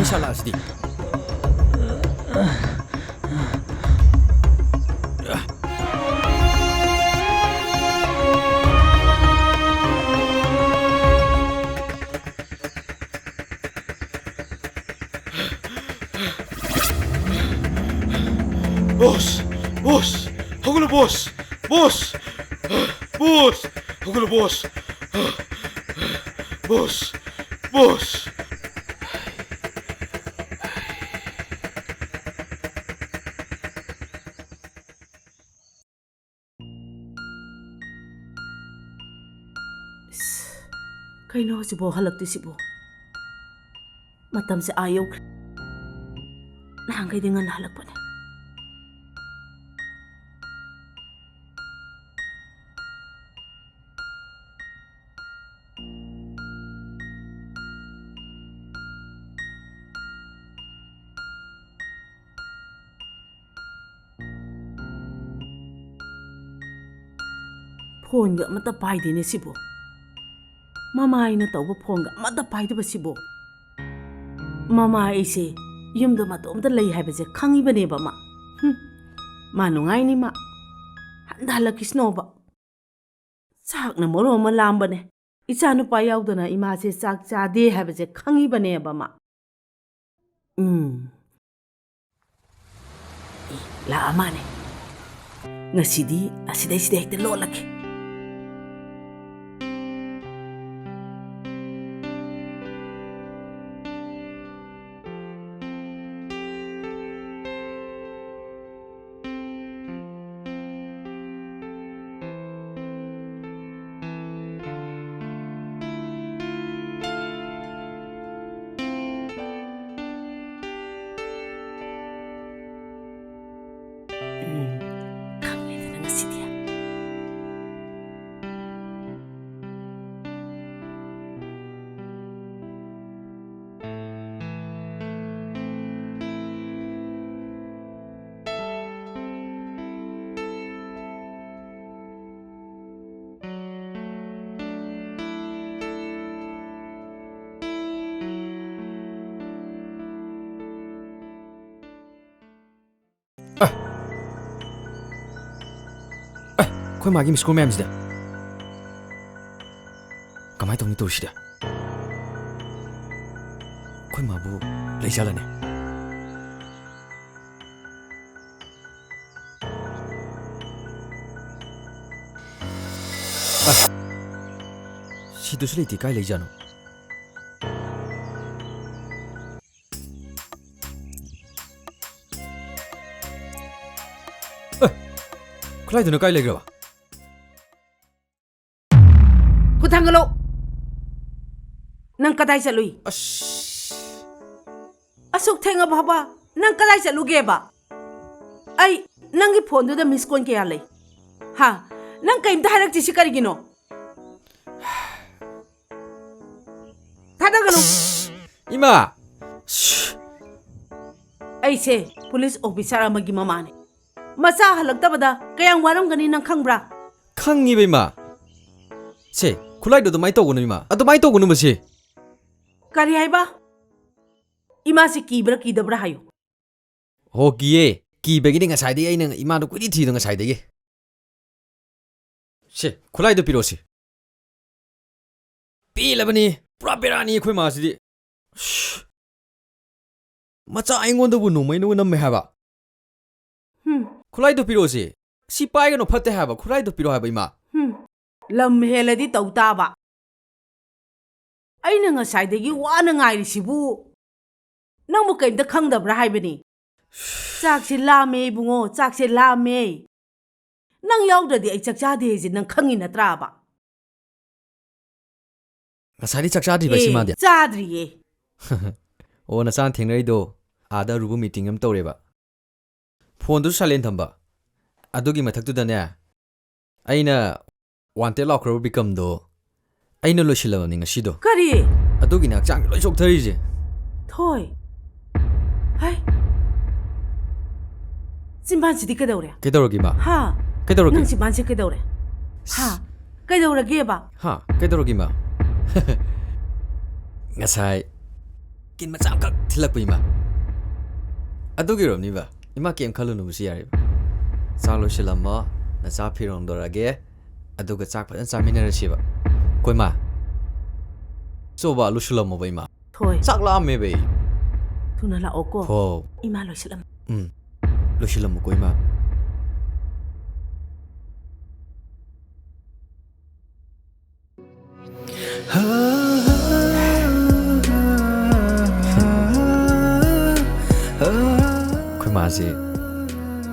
Salahsidi. Boss! Boss! Ako na, boss! Boss! Boss! Ako na, boss! Boss! Boss! Kayno sibo halagti sibo. Matam si ayaw. Nahangkay din nga nahalag pa niya. Phone ga matapay din ni sibo. Mama ay nataw ba phone ga matapay di ba sibo? Mama ay si yumda matom da lay habi se kangi ba ne ba ma? Manungay ni ma. Handa halakis no ba? Sak na moro malam ba ne? Isa no pa yaw na ima se sak cha de habi se kangi ba ne ba ma? La ama ne. Ngasidi asiday hekta lolaki. Khoi magi school ma'am sida. Kamai tong ni tur sida. Khoi ma bu lei jala ne. 시도스 레이티 까이 레이자노 클라이드는 까이 레이그라 Kutangalo. Nang kadai sa lui. Asuk tenga baba. Nang kadai sa luge ba? Ay, nang ipon do da miss kon kaya lay. Ha, nang kaim da harak si karigino. Tadagalo. 이마 Ay se, police officer amagi mamane. Masa halagta bada kayang waram gani nang kangbra. 캉이 이마 세 클라이드도 많이 떠오는 이마 아도 많이 떠오는 뭐지 Kari hay ba? Ima si kibra kidabra hayo. 호기에 기백이 nga 사이드에 있는 이마도 꾸리 뒤는 nga 사이드에 세 클라이드 필요시 삐라버니 프라베라니 코이 마시디 마차 아잉원도 노마이 노 남메 하바 클라이드 필요시 시빠이가 노파테 하바 클라이드 필요 하바 이마 Lam heladi tauta ba. Ay na nga saydagi wana ngairi sibu. Nang mo kayo da kang dabra hay bani. Chak si lame bungo, chak si lame. Nang yaw da di ay chakchade zin nang kangin na traba. nga사리 착샤디 바시마디야 Chadri 오 나산 땡레이도 아다 루브 미팅 좀 떠레바 폰도 살렌 탐바 아도기 마탁두다네 아이나 wanted locker become do aina lo shila ni ngasido Kari. adogi na chang lo sok thari je Thôi. Hay. Simpan si di ka daw re. kedorogi ma Ha. kedorogi Nang simpan si ka daw re. Ha. Ka daw re ge ba? ha kedorogi ma ngasai kin ma chang kak thilak pi ma adogi rom ni ba ima kem khalu nu si yare sa lo shila ma na sa phirom do ra ge aduga chak phan sa minera si ba koi ma so ba lu shila mo ba ima Thôi. chak la me be Tu na la oko. ho Ima lo silam. lu shila mo koi ma koi ma si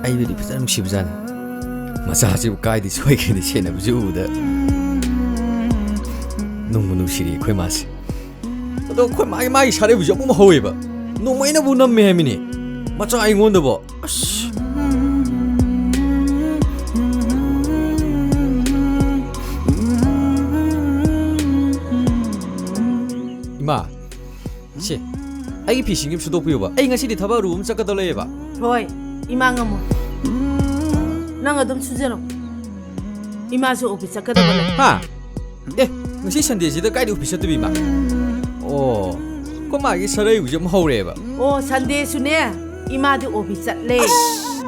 ai bi di phan nung si ba jan 마사지 가이디 소이게니 체나 부주다 농무누 시리 코이 마시 너 코이 마이 샤레 부주 뭐 허웨바 농마이나 부남 메미니 마차 아잉원도 봐 아씨 이마 시 아이 피싱임 수도 부여봐 아이 nga시디 타바 룸 짝가달래봐 Thôi. Ima nga mo. Nang adum sujero. Ima su office ka daw le. 하! 예, ngasi Sunday-sida kaidi office to bima. Oh, ko magi sarai ujum hawreba. Oh, Sunday su ne. Ima di office le.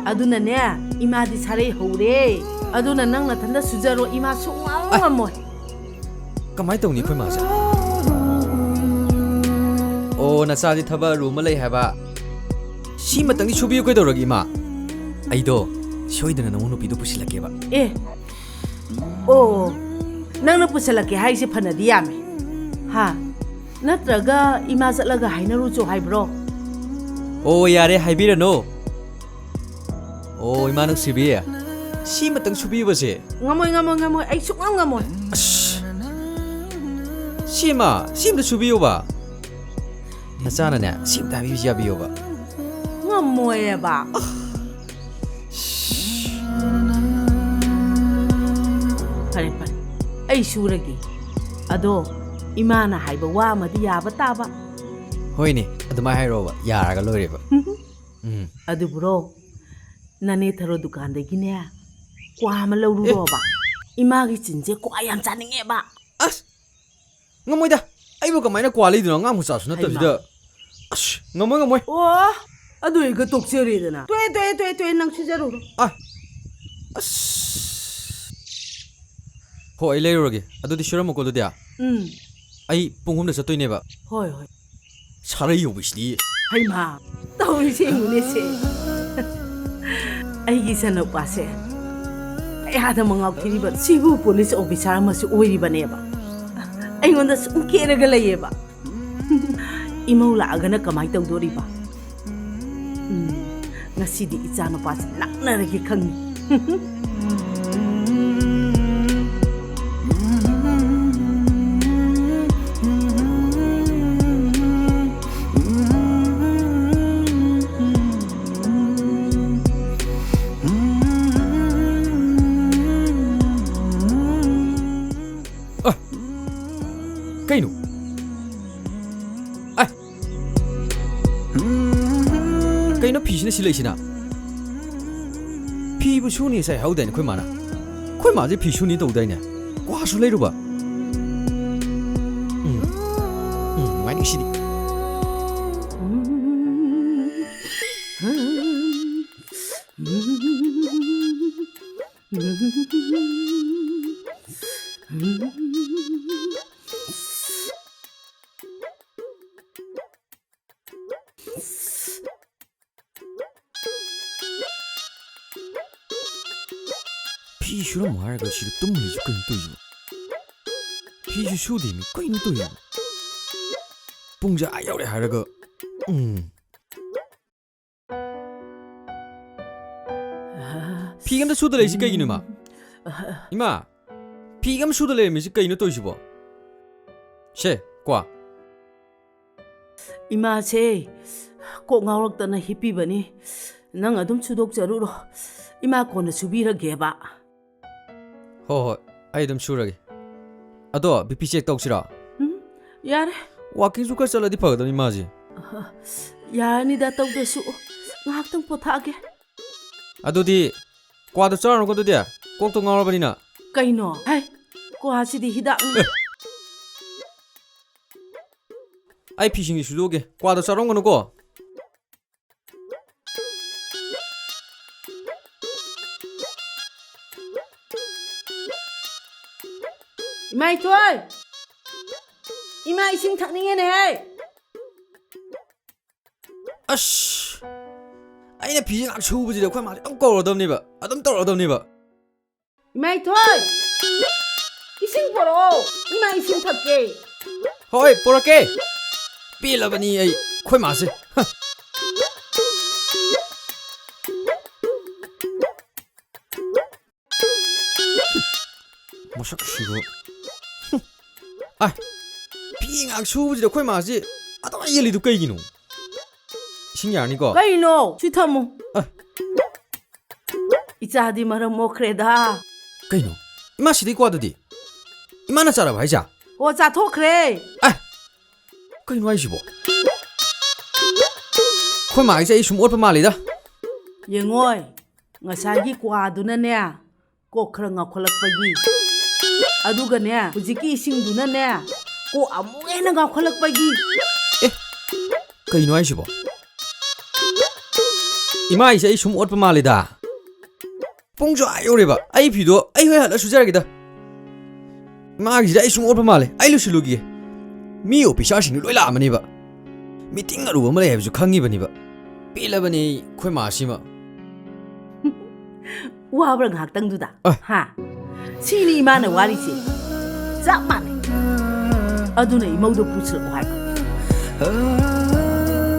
Aduna ne. Ima di sarai hore. Aduna nang na thanda sujero ima su ngam mo. Kamai tawni khoi masa. Oh, nasadi thaba room lei haba. Si matangni chubiyo koi doragi ma. Aido, soidana namu nupi do pusilake ba. Eh. Oh. Nang na pusalake hai si phanadi yame. Ha. Natraga ima zatlaga hainaru cho hai bro. Oh, yare haibirano. Oh, imano sibiya. Si matang chubiyo ba si? Ngamoy. Ay su ngamoy. Sima, simda chubiyo ba? Nasana na, simda bibiyo ba? Ngamoy ba? Pare. Ay suragi. Ado, imana haiba wa madi yaba taba. Hoini, adumai hairoba, yaraga loireba. Adu bro. Nane tharo dukan de gine. Kwa ma lauru roba. Imagi chinje kwa yam chaninge ba. As! Ngamoy da! Aibo kamaina kwali dino nga musa suna tabida. Ash! Ngamoy. Oh, adu iga tokseri dana. Tue nang sujaro. Ah! As! Ho, ay layrorage. Ado di shira mo ko do dia. Ay punghum na sa toy neba. Hoi. Saray yobishdi. Hay ma. Tawi se ngune se. Ay gisano pase. Ay hada mga kiriba sibu police officer ma su oiri baneba. ꯑꯩꯉꯣꯟꯗ ꯁꯨꯝ ꯀꯦꯔꯒ ꯂꯩꯌꯦꯕ ꯏꯃꯧ ꯂꯥꯛꯑꯒꯅ ꯀꯃꯥꯏꯅ ꯇꯧꯗꯣꯔꯤꯕ ꯉꯁꯤꯗꯤ ꯏꯆꯥ ꯅꯨꯄꯥꯁꯤ ꯂꯥꯛꯅꯔꯒꯦ ꯈꯪꯅꯤ Kaino? Ay! Kaino pisina sila isina? Pibu shuni say how then, Quimana? Quimazi pishuni do dine. Wash later ba? Why do you Pishu Marga should do me to you. Pishu should me, going to you. Punja, I already had a go. Pigam the Sudale is gay, Ima. Pigam Sudale is gay, no to you. She, qua. Ima say, Cock Narok than a hippie bunny. Nang a dum to Doctor Ruro. Ima gonna subira geba. Oh, I am sure. Ado, be pitched talks it out. Yar, Walking to Casala di Pug, imagine. Yarni that of the soup. Nachtum potake. Ado di Quadra go to there. Go to Norbanina. Kaino, hey, go hasi di hida. I fishing is Luge. Quadra are going to go. My toy! Ima ising tucking in hey! Ash! I ain't a pigeon at two with the Quamat. Don't call them never. I don't tell them never. My toy! Ising for all! Ima ising tucking. Hoy, for a K! Bill of an E. Quamasi. Moshak Shigo. Ah, being a shoe with the Quamazi. I don't really do Kagino. Signanico. Kaino, Chitamu. It's a dimmer more creda. Kaino. Imagine quaddi. Imanasara Vaja. What's that talk, Ray? Ah, Kaino Ishibo. Quama is a some open malida. Young boy, Nasagi quadunania. Cockring of Colakbagi. Adugania, Uziki sing dunania. Go a moon of Colakbagi. Kaino Ishibo. Ima is a some open malida. Ponjo Ioriba, I pido, I had a Suzagida. Mark is a some open male, I lose Lugi. Mio Pishashing Lula Maniba. Meeting a woman I have to Kangibaniba. Pilabani, Quemashima. Wabrang Haktang do that. Ha! Sini man, what is it? That man. Aduna Modo puts it.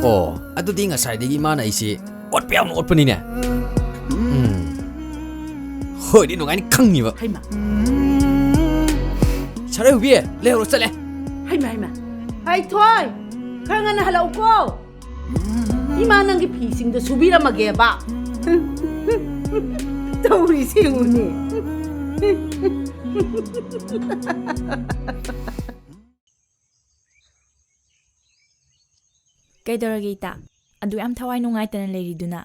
Oh, I do think a side of Imana is it. What be on opening it? Oh, didn't know any Kangiva. Hey, ma. Shall I be a little sale? Hey, ma. Hey, toy. Kangan hello go. Imanang piecing the Subira Mageba. Don't receive me. Kaidoragita, adu am thawai nungai tan lady duna.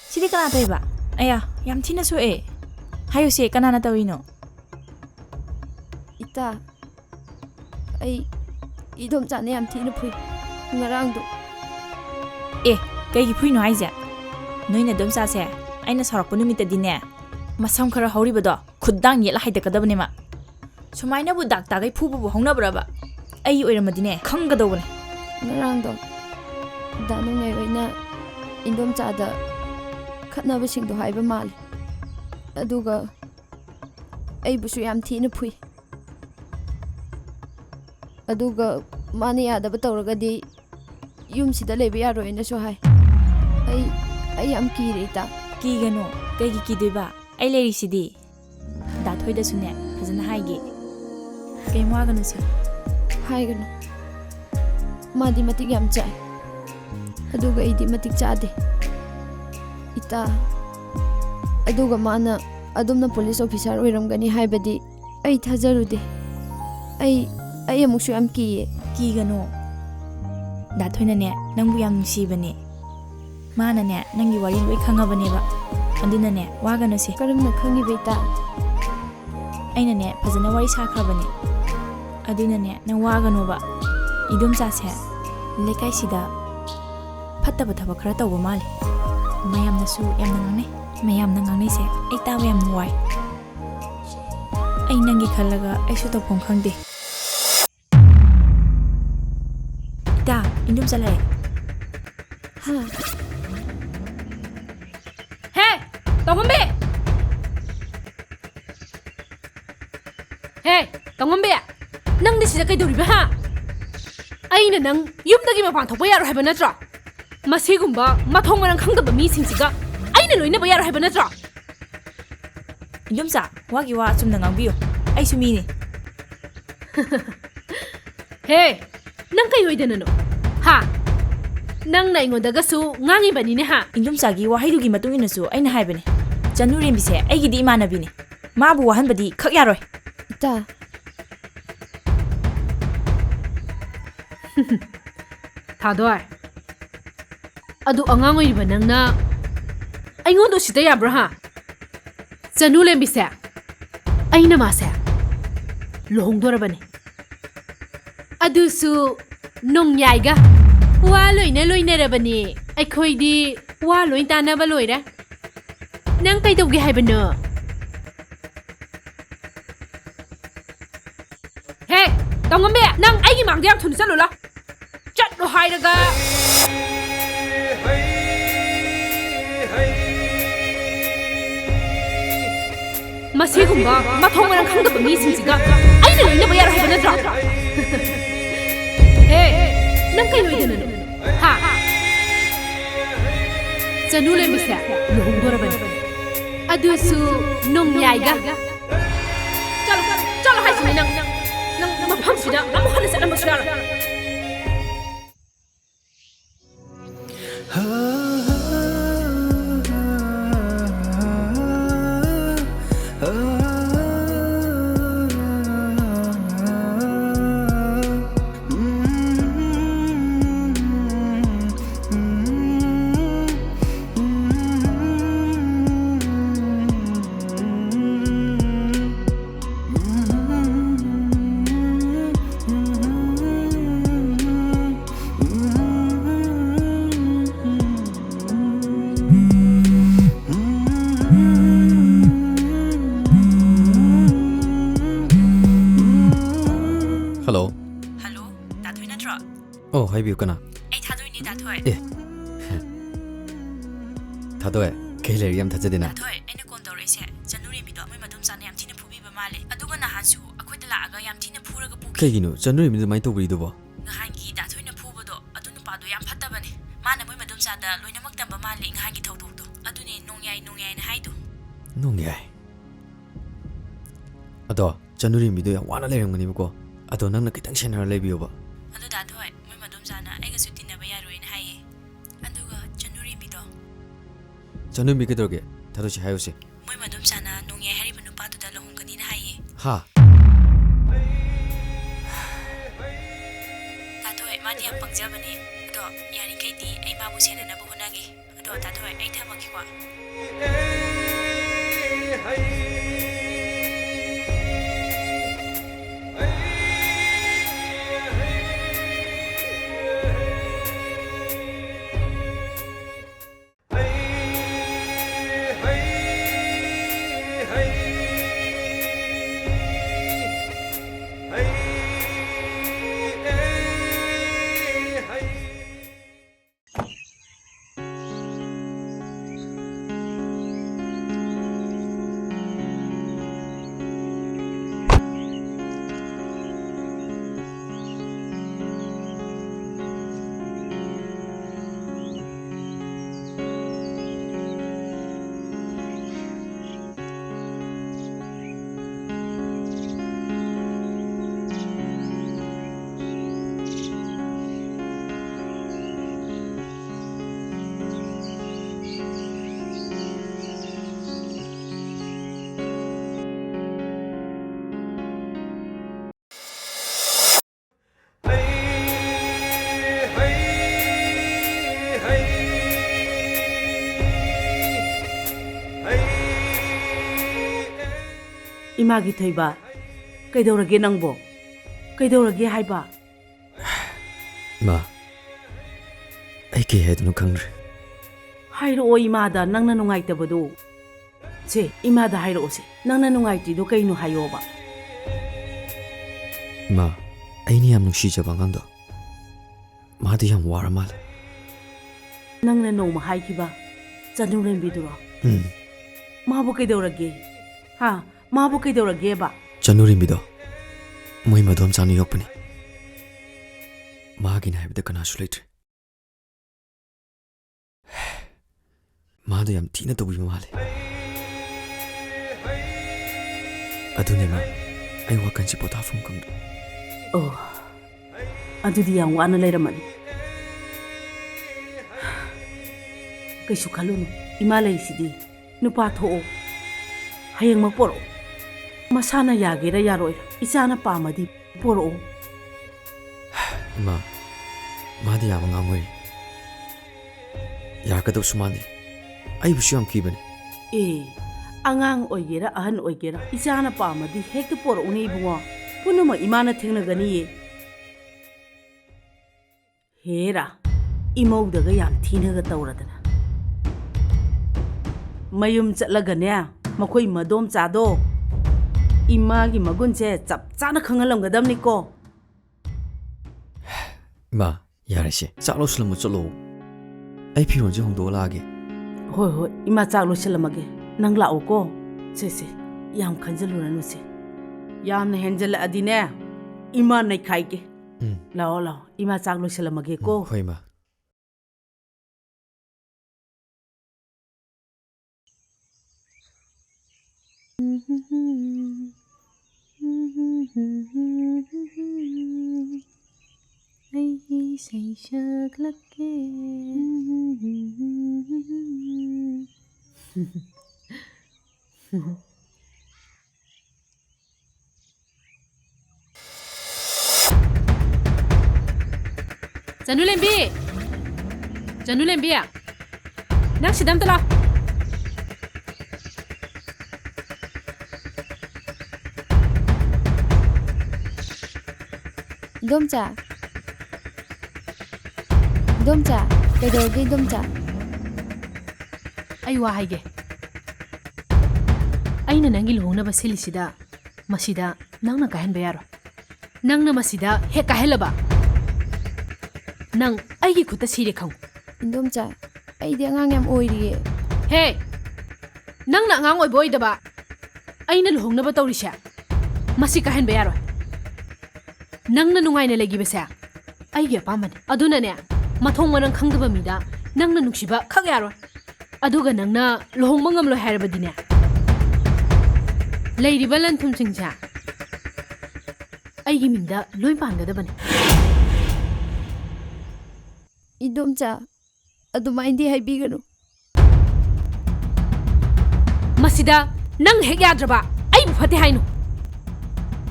Sidi kana taiba. Aya, yam thina so Hayo se kana na tawino. Ita. Ai idom chane yam thina phui. Ngarang do. Kaigi phui no aija. Noina dom sa se. Aina sarak punu mita dine. Masam khara hauri bado. Khudang yela haida kadabane ma. Sumaina bu dak tagai phu bu hongna braba. Ai oiramadine khanga dobane. Ngarang do. Danu ngai oina indom cha da khatna ba sing do haiba mal. Aduga ai bu su yam thina phui. ꯑꯗꯨꯒ ꯃꯥꯅ ꯌꯥꯗꯕ ꯇꯧꯔꯒꯗꯤ ꯌꯨꯝꯁꯤꯗ ꯂꯩꯕ ꯌꯥꯔꯣꯏꯅꯁꯨ ꯍꯥꯏ ꯑꯩ ꯌꯥꯝ ꯀꯤꯔꯦ ꯏꯇꯥ ꯀꯤꯒꯅꯣ ꯀꯩꯒꯤ ꯀꯤꯗꯣꯏꯕ ꯑꯩ ꯂꯩꯔꯤꯁꯤꯗꯤ ꯗꯥꯊꯣꯏꯗꯁꯨꯅꯦ ꯐꯖꯅ ꯍꯥꯏꯒꯦ ꯀꯩꯝ ꯋꯥꯒꯅꯨꯁꯦ ꯍꯥꯏꯒꯅꯨ ꯃꯥꯗꯤ ꯃꯇꯤꯛ ꯌꯥꯝ ꯆꯥꯏ ꯑꯗꯨꯒ ꯑꯩꯗꯤ ꯃꯇꯤꯛ ꯆꯥꯗꯦ ꯏꯇꯥ ꯑꯗꯨꯒ ꯃꯥꯅ ꯑꯗꯨꯝꯅ ꯄꯨꯂꯤꯁ ꯑꯣꯐꯤꯁꯥꯔ ꯑꯣꯏꯔꯝꯒꯅꯤ ꯍꯥꯏꯕꯗꯤ ꯑꯩ ꯊꯥꯖꯔꯨꯗꯦ ꯑꯩ ꯑꯃꯨꯛꯁꯨ ꯌꯥꯝ ꯀꯤꯌꯦ ꯀꯤꯒꯅꯣ ꯗꯥꯊꯣꯏꯅꯅꯦ ꯅꯪꯕꯨ ꯌꯥꯝ ꯅꯨꯡꯁꯤꯕꯅꯦ ꯃꯥꯅꯅꯦ ꯅꯪꯒꯤ ꯋꯥꯔꯤ ꯂꯣꯏ ꯈꯪꯉꯕꯅꯦꯕ ꯑꯗꯨꯅꯅꯦ ꯋꯥꯒꯅꯨꯁꯦ ꯀꯔꯝꯅ ꯈꯪꯉꯤꯕ ꯏꯇꯥ ꯑꯩꯅꯅꯦ ꯐꯖꯅ ꯋꯥꯔꯤ ꯁꯥꯈ꯭ꯔꯕꯅꯦ ꯑꯗꯨꯅꯅꯦ ꯅꯪ ꯋꯥꯒꯅꯣꯕ ꯏꯗꯣꯝꯆꯥꯁꯦ ꯂꯩꯀꯥꯏꯁꯤꯗ ꯐꯠꯇꯕ ꯊꯕꯛ ꯈꯔ ꯇꯧꯕ ꯃꯥꯜꯂꯤ ꯃꯌꯥꯝꯅꯁꯨ ꯌꯥꯝꯅ ꯉꯥꯡꯅꯩ ꯃꯌꯥꯝꯅ ꯉꯥꯡꯅꯩꯁꯦ ꯑꯩ ꯇꯥꯕ ꯌꯥꯝꯅ ꯋꯥꯏ ꯑꯩ ꯅꯪꯒꯤ ꯈꯜꯂꯒ ꯑꯩꯁꯨ ꯇꯧꯐꯝ ꯈꯪꯗꯦ ꯏꯇꯥ ꯏꯗꯣꯝꯆꯥ ꯂꯥꯛꯑꯦ ꯍꯦ ꯇꯣꯡꯉꯝꯕꯤ ꯍꯦ ꯇꯣꯡꯉꯝꯕꯤ ꯅꯪꯗꯤ ꯁꯤꯗ ꯀꯩꯗꯧꯔꯤꯕ ꯍꯥ ꯑꯩꯅ ꯅꯪ ꯌꯨꯝꯗꯒꯤ ꯃꯄꯥꯟ ꯊꯣꯛꯄ ꯌꯥꯔꯣꯏ ꯍꯥꯏꯕ ꯅꯠꯇ꯭ꯔꯣ ꯃꯁꯤꯒꯨꯝꯕ ꯃꯊꯣꯡ ꯃꯔꯝ ꯈꯪꯗꯕ ꯃꯤꯁꯤꯡꯁꯤꯒ ꯑꯩꯅ ꯂꯣꯏꯅꯕ ꯌꯥꯔꯣꯏ ꯍꯥꯏꯕ ꯅꯠꯇ꯭ꯔꯣ ꯏꯗꯣꯝꯆꯥ ꯋꯥꯒꯤ ꯋꯥ ꯑꯆꯨꯝꯅ ꯉꯥꯡꯕꯤꯌꯨ ꯑꯩꯁꯨ ꯃꯤꯅꯤ ꯍꯦ ꯅꯪ ꯀꯩ ꯑꯣꯏꯗꯅꯅꯣ ꯍꯥ ꯅꯪꯅ ꯑꯩꯉꯣꯟꯗꯒꯁꯨ ꯉꯥꯡꯉꯤꯕꯅꯤꯅꯦ ꯍꯥ ꯏꯗꯣꯝꯆꯥꯒꯤ ꯋꯥꯍꯩꯗꯨꯒꯤ ꯃꯇꯨꯡ ꯏꯟꯅꯁꯨ ꯑꯩꯅ ꯍꯥꯏꯕꯅꯦ ꯆꯅꯨꯔꯦꯝꯕꯤꯁꯦ ꯑꯩꯒꯤꯗꯤ ꯏꯃꯥꯟꯅꯕꯤꯅꯤ ꯃꯥꯕꯨ ꯋꯥꯍꯟꯕꯗꯤ ꯈꯛ ꯌꯥꯔꯣꯏ ꯏꯇꯥ ꯊꯥꯗꯣꯏ ꯑꯗꯨ ꯑꯉꯥꯡ ꯑꯣꯏꯔꯤꯕ ꯅꯪꯅ ꯑꯩꯉꯣꯟꯗ ꯎꯁꯤꯠꯇ ꯌꯥꯕ꯭ꯔꯥ ꯍꯥ ꯆꯅꯨ ꯂꯦꯝꯕꯤꯁꯦ ꯑꯩꯅ ꯃꯥꯁꯦ ꯂꯨꯍꯣꯡꯗꯣꯔꯕꯅꯤ ꯑꯗꯨꯁꯨ ꯅꯣꯡꯌꯥꯏꯒ ꯋꯥ ꯂꯣꯏꯅ ꯂꯣꯏꯅꯔꯕꯅꯤ ꯑꯩꯈꯣꯏꯗꯤ ꯋꯥ ꯂꯣꯏ ꯇꯥꯟꯅꯕ ꯂꯣꯏꯔꯦ ꯅꯪ ꯀꯩꯗꯧꯒꯦ ꯍꯥꯏꯕꯅꯣ ꯍꯦ ꯇꯣꯡꯉꯝꯕꯤ ꯅꯪ ꯑꯩꯒꯤ ꯃꯥꯡꯗ ꯌꯥꯝ ꯊꯨꯅ ꯆꯠꯂꯨ ꯂꯥ ꯆꯠꯂꯣ ꯍꯥꯏꯔꯒ ꯃꯁꯤꯒꯨꯝꯕ ꯃꯊꯣꯡ ꯃꯔꯝ ꯈꯪꯗꯕ ꯃꯤꯁꯤꯡꯁꯤꯒ ꯑꯩꯅ ꯂꯣꯏꯅꯕ ꯌꯥꯔꯣꯏ ꯍꯥꯏꯕ ꯅꯠꯇ꯭ꯔꯣ ꯍꯦ ꯅꯪ ꯀꯩ ꯑꯣꯏꯗꯅꯅꯣ ꯍꯥ ꯆꯅꯨ ꯂꯦꯝꯕꯤꯁꯦ ꯂꯨꯍꯣꯡꯗꯣꯔꯕꯅꯤ ꯑꯗꯨꯁꯨ ꯅꯣꯡꯌꯥꯏꯒ ꯆꯠꯂꯣ ꯍꯥꯏꯁꯤꯅꯤ ꯅꯪ ꯃꯐꯝꯁꯤꯗ ꯑꯃꯨꯛ ꯍꯟꯅ ꯆꯠꯂꯝꯕꯁꯨ ꯌꯥꯔꯣꯏ ꯍꯜꯂꯣ ꯍꯜꯂꯣ ꯗꯥꯊꯣꯏ ꯅꯠꯇ꯭ꯔꯣ ꯑꯣ ꯍꯥꯏꯕꯤꯌꯨ ꯀꯅꯥ ꯑꯩ ꯊꯥꯗꯣꯏꯅꯤ ꯗꯥꯊꯣꯏ ꯑꯦ ꯊꯥꯗꯣꯏ ꯀꯩ ꯂꯩꯔꯤ ꯌꯥꯝ ꯊꯥꯖꯗꯦꯅ ꯗꯥꯊꯣꯏ ꯑꯩꯅ ꯀꯣꯜ ꯇꯧꯔꯛꯏꯁꯦ ꯆꯅꯨꯔꯦꯝꯕꯤꯗꯣ ꯃꯣꯏ ꯃꯗꯣꯝꯆꯥꯅ ꯌꯥꯝ ꯊꯤꯅ ꯐꯨꯕꯤꯕ ꯃꯥꯜꯂꯦ ꯑꯗꯨꯒ ꯅꯍꯥꯟꯁꯨ ꯑꯩꯈꯣꯏꯗ ꯂꯥꯛꯑꯒ ꯌꯥꯝ ꯊꯤꯅ ꯐꯨꯔꯒ ꯄꯨꯈꯤ ꯀꯩꯒꯤꯅꯣ ꯆꯟꯅꯨꯔꯦꯝꯕꯤꯗ ꯑꯗꯨꯃꯥꯏꯅ ꯇꯧꯕꯤꯔꯤꯗꯨꯕꯣ ꯅꯍꯥꯟꯒꯤ ꯗꯥꯊꯣꯏꯅ ꯐꯨꯕꯗꯣ ꯑꯗꯨ ꯅꯨꯄꯥꯗꯣ ꯌꯥꯝ ꯐꯠꯇꯕꯅꯦ ꯃꯥꯅ ꯃꯣꯏ ꯃꯗꯣꯝꯆꯥꯗ ꯂꯣꯏꯅꯃꯛ ꯇꯝꯕ ꯃꯥꯜꯂꯦ ꯅꯍꯥꯟꯒꯤ ꯊꯧꯗꯣꯛꯇꯣ ꯑꯗꯨꯅꯦ ꯅꯣꯡꯌꯥꯏꯅ ꯍꯥꯏꯗꯣ ꯅꯣꯡꯌꯥꯏ ꯑꯗꯣ ꯆꯟꯅꯨꯔꯦꯝꯕꯤꯗꯣ ꯌꯥꯝ ꯋꯥꯅ ꯂꯩꯔꯝꯒꯅꯤꯕꯀꯣ ꯑꯗꯣ ꯅꯪꯅ ꯈꯤꯇꯪ ꯁꯦꯟꯅꯔ ꯂꯩꯕꯤꯌꯣꯕ ꯑꯗꯨ ꯗꯥꯊꯣꯏ ꯃꯣꯏ ꯃꯗꯣꯝꯆꯥꯅ ꯑꯩꯒꯁꯨ ꯇꯤꯟꯅꯕ ꯌꯥꯔꯣꯏꯅ ꯍꯥꯏꯌꯦ ꯑꯗꯨꯒ ꯆꯟꯅꯨꯔꯦꯝꯕꯤꯗꯣ ꯆꯟꯅꯨꯔꯦꯝꯕꯤ ꯀꯩꯗꯧꯔꯒꯦ ꯊꯥꯗꯣꯏꯁꯤ ꯍꯥꯏꯌꯨꯁꯦ ꯃꯣꯏ ꯃꯗꯣꯝꯆꯥꯅ ꯅꯣꯡꯌꯥꯏ ꯍꯥꯏꯔꯤꯕ ꯅꯨꯄꯥꯗꯨꯗ ꯂꯨꯍꯣꯡꯒꯅꯤꯅ ꯍꯥꯏꯌꯦ ꯍꯥ ꯗꯥꯊꯣꯏ ꯃꯥꯗꯤ ꯌꯥꯝ ꯄꯪꯖꯕꯅꯦ ꯑꯗꯣ ꯌꯥꯔꯤꯈꯩꯗꯤ ꯑꯩ ꯃꯥꯕꯨ ꯁꯦꯟꯅꯅꯕ ꯍꯣꯠꯅꯒꯦ ꯑꯗꯣ ꯗꯥꯊꯣꯏ ꯑꯩ ꯊꯝꯃꯒꯦꯀꯣ 이마기 토이바 그이더라게 낭보 그이더라게 하이바 마 ꯑꯩ ꯀꯩ ꯍꯥꯏꯗꯣꯏꯅꯣ ꯈꯪꯗ꯭ꯔꯦ 하이로 이마다 낭나 농아이때보도 제 이마다 하이로세 낭나 농아이띠도 그이노 하이오바 마 ꯑꯩꯅ ꯌꯥꯝ ꯅꯨꯡꯁꯤꯖꯕ ꯑꯉꯥꯡꯗꯣ ꯃꯥꯗꯤ ꯌꯥꯝ ꯋꯥꯔ ꯃꯥꯜꯂꯦ 낭나 노마 하이키바 짠누렌비두로 마보 그이더라게 하 마보 그이더라게 바 ꯆꯅꯨꯔꯤꯝꯕꯤꯗꯣ ꯃꯣꯏ ꯃꯗꯣꯝꯆꯥꯅ ꯌꯣꯛꯄꯅꯤ ꯃꯥꯒꯤꯅꯤ ꯍꯥꯏꯕꯗ ꯀꯅꯥꯁꯨ ꯂꯩꯇ꯭ꯔꯦ ꯃꯥꯗꯣ ꯌꯥꯝ ꯊꯤꯅ ꯇꯧꯕꯤꯕ ꯃꯥꯜꯂꯦ ꯑꯗꯨꯅꯦ ꯃꯥ ꯑꯩ ꯋꯥꯈꯜꯁꯦ ꯄꯣꯊꯥꯐꯝ ꯈꯪꯗ꯭ꯔꯦ ꯑꯣ ꯑꯗꯨꯗꯤ ꯌꯥꯝ ꯋꯥꯅ ꯂꯩꯔꯝꯃꯅꯤ ꯀꯩꯁꯨ ꯈꯜꯂꯨꯅꯨ ꯏꯃꯥ ꯂꯩꯁꯤꯗꯤ ꯅꯨꯄꯥ ꯊꯣꯛꯑꯣ ꯍꯌꯦꯡꯃꯛ ꯄꯣꯔꯛꯑꯣ ꯃꯁꯥꯅ ꯌꯥꯒꯦꯔꯥ ꯌꯥꯔꯣꯏꯔꯥ ꯏꯆꯥꯅ ꯄꯥꯝꯃꯗꯤ ꯄꯣꯔꯛꯑꯣ ꯏꯃꯥ ꯃꯥꯗꯤ ꯌꯥꯝ ꯑꯉꯥꯡ ꯑꯣꯏꯔꯤ ꯌꯥꯔꯛꯀꯗꯕꯁꯨ ꯃꯥꯟꯗꯦ ꯑꯩꯕꯨꯁꯨ ꯌꯥꯝ ꯀꯤꯕꯅꯤ ꯑꯦ ꯑꯉꯥꯡ ꯑꯣꯏꯒꯦꯔꯥ ꯑꯍꯟ ꯑꯣꯏꯒꯦꯔꯥ ꯏꯆꯥꯅ ꯄꯥꯝꯃꯗꯤ ꯍꯦꯛꯇ ꯄꯣꯔꯛꯎꯅꯦ ꯏꯕꯨꯡꯉꯣ ꯄꯨꯝꯅꯃꯛ ꯏꯃꯥꯅ ꯊꯦꯡꯅꯒꯅꯤꯌꯦ ꯍꯦꯔꯥ ꯏꯃꯧꯗꯒ ꯌꯥꯝ ꯊꯤꯅꯒ ꯇꯧꯔꯗꯅ ꯃꯌꯨꯝ ꯆꯠꯂꯒꯅꯦ ꯃꯈꯣꯏ ꯃꯗꯣꯝꯆꯥꯗꯣ 이마기 먹은제 짭짜나 강할랑가담니까 마 야르시 짝로 슬럼 쩔로 아이 피론지 홍도라게 호이 이마 짝로 슬럼하게 낭 라오고 세세 얌 간절로라노세 얌나 헨젤라 아디네 이마 나이 카이게 라오 이마 짝로 슬럼하게 고 호이 마 ꯑꯩꯒꯤ ꯁꯩꯁꯛꯂꯛꯀꯦ ꯆꯅꯨꯂꯦꯝꯕꯤ ꯆꯅꯨꯂꯦꯝꯕꯤ ꯅꯪ ꯁꯤꯗ ꯑꯝꯇ ꯂꯥꯛꯑꯣ 이돔자 그이더라게 이돔자 ꯑꯩ ꯋꯥ ꯍꯥꯏꯒꯦ ꯑꯩꯅ ꯅꯪꯒꯤ ꯂꯨꯍꯣꯡꯅꯕ ꯁꯤꯜꯂꯤꯁꯤꯗ ꯃꯁꯤꯗ ꯅꯪꯅ ꯀꯥꯏꯍꯟꯕ ꯌꯥꯔꯣꯏ ꯅꯪꯅ ꯃꯁꯤꯗ ꯍꯦꯛ ꯀꯥꯏꯍꯜꯂꯕ ꯅꯪ ꯑꯩꯒꯤ ꯈꯨꯠꯇ ꯁꯤꯔꯦ ꯈꯪꯉꯨ 이돔자 ꯑꯩꯗꯤ ꯑꯉꯥꯡ ꯌꯥꯝ ꯑꯣꯏꯔꯤꯌꯦ ꯍꯦ ꯅꯪꯅ ꯑꯉꯥꯡ ꯑꯣꯏꯕ ꯑꯣꯏꯗꯕ ꯑꯩꯅ ꯂꯨꯍꯣꯡꯅꯕ ꯇꯧꯔꯤꯁꯦ ꯃꯁꯤ ꯀꯥꯏꯍꯟꯕ ꯌꯥꯔꯣꯏ ꯅꯪꯅ ꯅꯨꯡꯉꯥꯏꯅ ꯂꯩꯈꯤꯕꯁꯦ ꯑꯩꯒꯤ ꯑꯄꯥꯝꯕꯅꯤ ꯑꯗꯨꯅꯅꯦ ꯃꯊꯣꯡ ꯃꯔꯝ ꯈꯪꯗꯕ ꯃꯤꯗ ꯅꯪꯅ ꯅꯨꯡꯁꯤꯕ ꯈꯛ ꯌꯥꯔꯣꯏ ꯑꯗꯨꯒ ꯅꯪꯅ ꯂꯨꯍꯣꯡꯕ ꯉꯝꯂꯣꯏ ꯍꯥꯏꯔꯕꯗꯤꯅꯦ ꯂꯩꯔꯤꯕ ꯂꯟ ꯊꯨꯝꯁꯤꯡꯁꯦ ꯑꯩꯒꯤ ꯃꯤꯡꯗ ꯂꯣꯏ ꯄꯥꯟꯒꯗꯕꯅꯤ 이돔자 ꯑꯗꯨꯃꯥꯏꯅꯗꯤ ꯍꯥꯏꯕꯤꯒꯅꯨ ꯃꯁꯤꯗ ꯅꯪ ꯍꯦꯛ ꯌꯥꯗ꯭ꯔꯕ ꯑꯩꯕꯨ ꯐꯠꯇꯦ ꯍꯥꯏꯅꯨ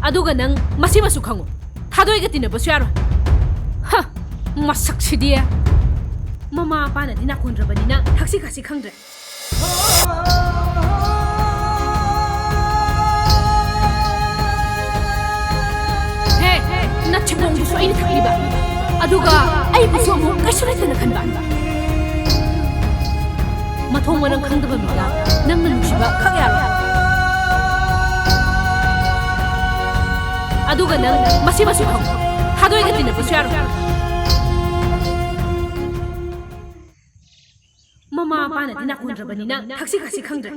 ꯑꯗꯨꯒ ꯅꯪ ꯃꯁꯤꯃꯁꯨ ꯈꯪꯉꯨ ꯊꯥꯗꯣꯏꯒ ꯇꯤꯟꯅꯕꯁꯨ ꯌꯥꯔꯣꯏ ꯍ ꯃꯁꯛꯁꯤꯗꯤ ꯃꯃꯥ ꯃꯄꯥꯅꯗꯤ ꯅꯥꯀꯣꯟꯗ꯭ꯔꯕꯅꯤꯅ ꯊꯛꯁꯤ ꯈꯥꯁꯤ ꯈꯪꯗ꯭ꯔꯦ ꯍꯦ ꯅꯠꯆꯤꯕꯣꯡꯗꯨꯁꯨ ꯑꯩꯅ ꯊꯛꯂꯤꯕ ꯑꯗꯨꯒ ꯑꯩꯕꯨꯁꯨ ꯑꯃꯨꯛ ꯀꯩꯁꯨ ꯂꯩꯇꯅ ꯈꯟꯕ ꯃꯊꯣꯡ ꯃꯔꯝ ꯈꯪꯗꯕ ꯃꯤꯗ ꯅꯪꯅ ꯅꯨꯡꯁꯤꯕ ꯈꯛ ꯌꯥꯔꯣꯏ ꯑꯗꯨꯒ ꯅꯪ ꯃꯁꯤꯃꯁꯨ ꯈꯪꯉꯨ ꯊꯥꯗꯣꯏꯒ ꯇꯤꯟꯅꯕꯁꯨ ꯌꯥꯔꯣꯏ ꯃꯃꯥ ꯃꯄꯥꯅꯗꯤ ꯅꯥꯀꯣꯟꯗ꯭ꯔꯕꯅꯤꯅ ꯊꯛꯁꯤ ꯈꯥꯁꯤ ꯈꯪꯗ꯭ꯔꯦ